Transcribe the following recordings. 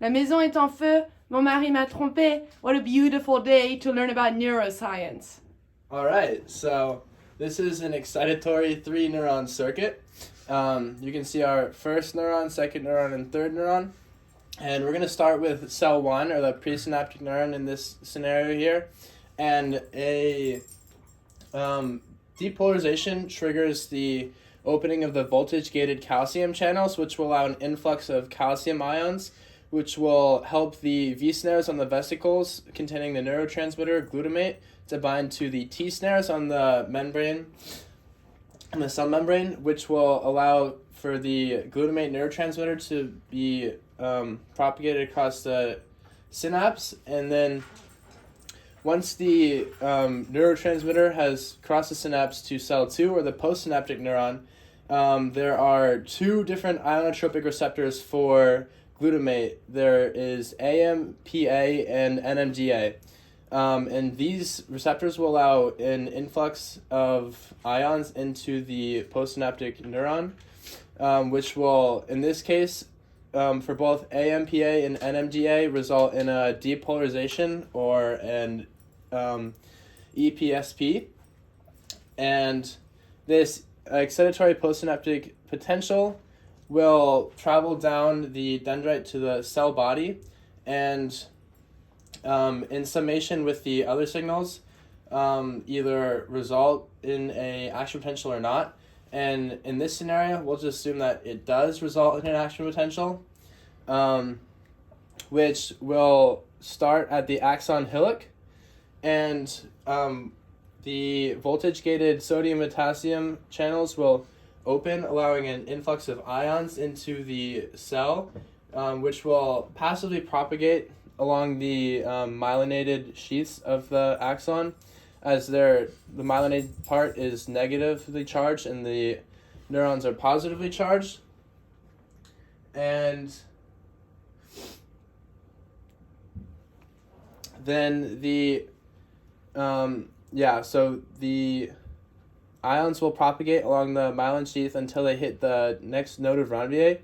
La maison est en feu. Mon mari m'a trompé. What a beautiful day to learn about neuroscience. All right, so this is an excitatory 3-neuron circuit. You can see our first neuron, second neuron, and third neuron. And we're going to start with cell 1, or the presynaptic neuron in this scenario here. And a depolarization triggers the opening of the voltage-gated calcium channels, which will allow an influx of calcium ions, which will help the V snares on the vesicles containing the neurotransmitter glutamate to bind to the T snares on the membrane, on the cell membrane, which will allow for the glutamate neurotransmitter to be propagated across the synapse. And then once the neurotransmitter has crossed the synapse to cell 2, or the postsynaptic neuron, there are two different ionotropic receptors for glutamate. There is AMPA and NMDA. And these receptors will allow an influx of ions into the postsynaptic neuron, which will, in this case, for both AMPA and NMDA, result in a depolarization or an EPSP. And this excitatory postsynaptic potential will travel down the dendrite to the cell body, and in summation with the other signals, either result in a action potential or not. And in this scenario, we'll just assume that it does result in an action potential, which will start at the axon hillock, and the voltage-gated sodium-potassium channels will open, allowing an influx of ions into the cell, which will passively propagate along the myelinated sheaths of the axon, as the myelinated part is negatively charged and the neurons are positively charged. And then so the ions will propagate along the myelin sheath until they hit the next node of Ranvier,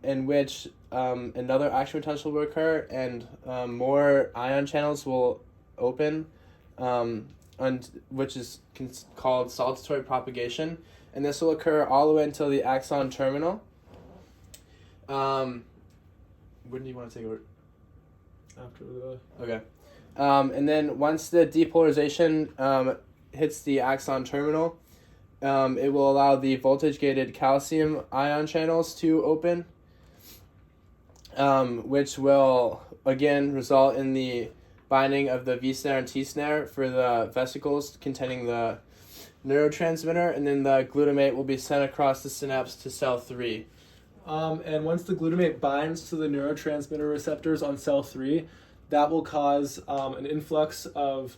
in which another action potential will occur, and more ion channels will open, which is called saltatory propagation, and this will occur all the way until the axon terminal. When do you want to take over? After the... Okay. And then once the depolarization hits the axon terminal, it will allow the voltage-gated calcium ion channels to open, which will again result in the binding of the V snare and T snare for the vesicles containing the neurotransmitter, and then the glutamate will be sent across the synapse to cell 3. And once the glutamate binds to the neurotransmitter receptors on cell 3, that will cause an influx of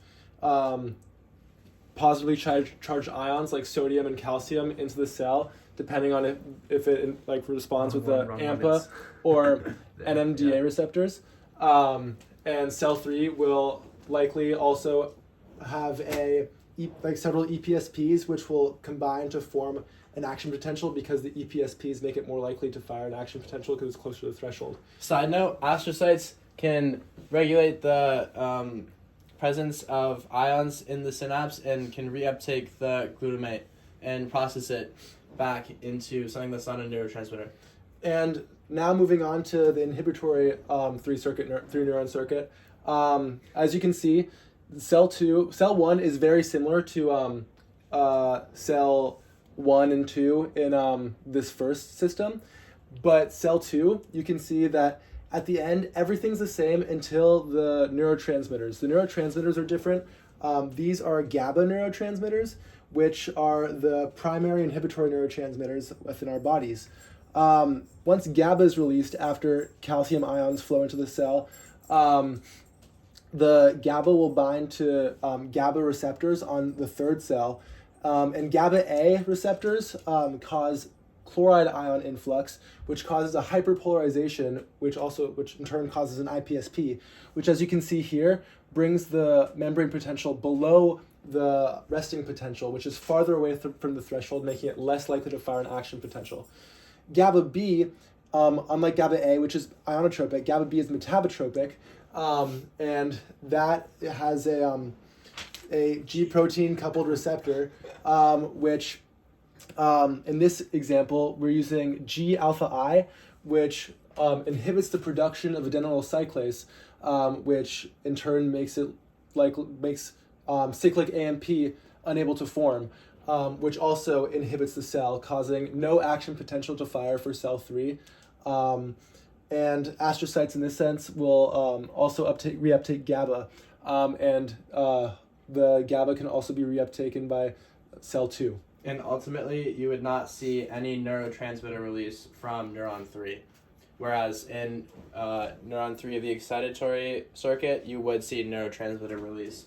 positively charged ions like sodium and calcium into the cell, depending on if it responds with the AMPA or NMDA receptors. And cell 3 will likely also have several EPSPs, which will combine to form an action potential, because the EPSPs make it more likely to fire an action potential because it's closer to the threshold. Side note, astrocytes can regulate the presence of ions in the synapse and can reuptake the glutamate and process it back into something that's not a neurotransmitter. And now moving on to the inhibitory 3-neuron circuit. As you can see, cell 1 is very similar to cell 1 and 2 in this first system, but cell 2, you can see that at the end, everything's the same until the neurotransmitters. The neurotransmitters are different. These are GABA neurotransmitters, which are the primary inhibitory neurotransmitters within our bodies. Once GABA is released after calcium ions flow into the cell, the GABA will bind to GABA receptors on the third cell, and GABA A receptors cause chloride ion influx, which causes a hyperpolarization, which in turn causes an IPSP, which, as you can see here, brings the membrane potential below the resting potential, which is farther away from the threshold, making it less likely to fire an action potential. GABA B unlike GABA A, which is ionotropic, GABA B is metabotropic, and that has a G protein coupled receptor, which in this example we're using G alpha I, which inhibits the production of adenylyl cyclase, which in turn makes cyclic AMP unable to form, which also inhibits the cell, causing no action potential to fire for cell 3. And astrocytes in this sense will also reuptake GABA, and the GABA can also be reuptaken by cell 2. And ultimately, you would not see any neurotransmitter release from neuron 3. Whereas in neuron 3 of the excitatory circuit, you would see neurotransmitter release.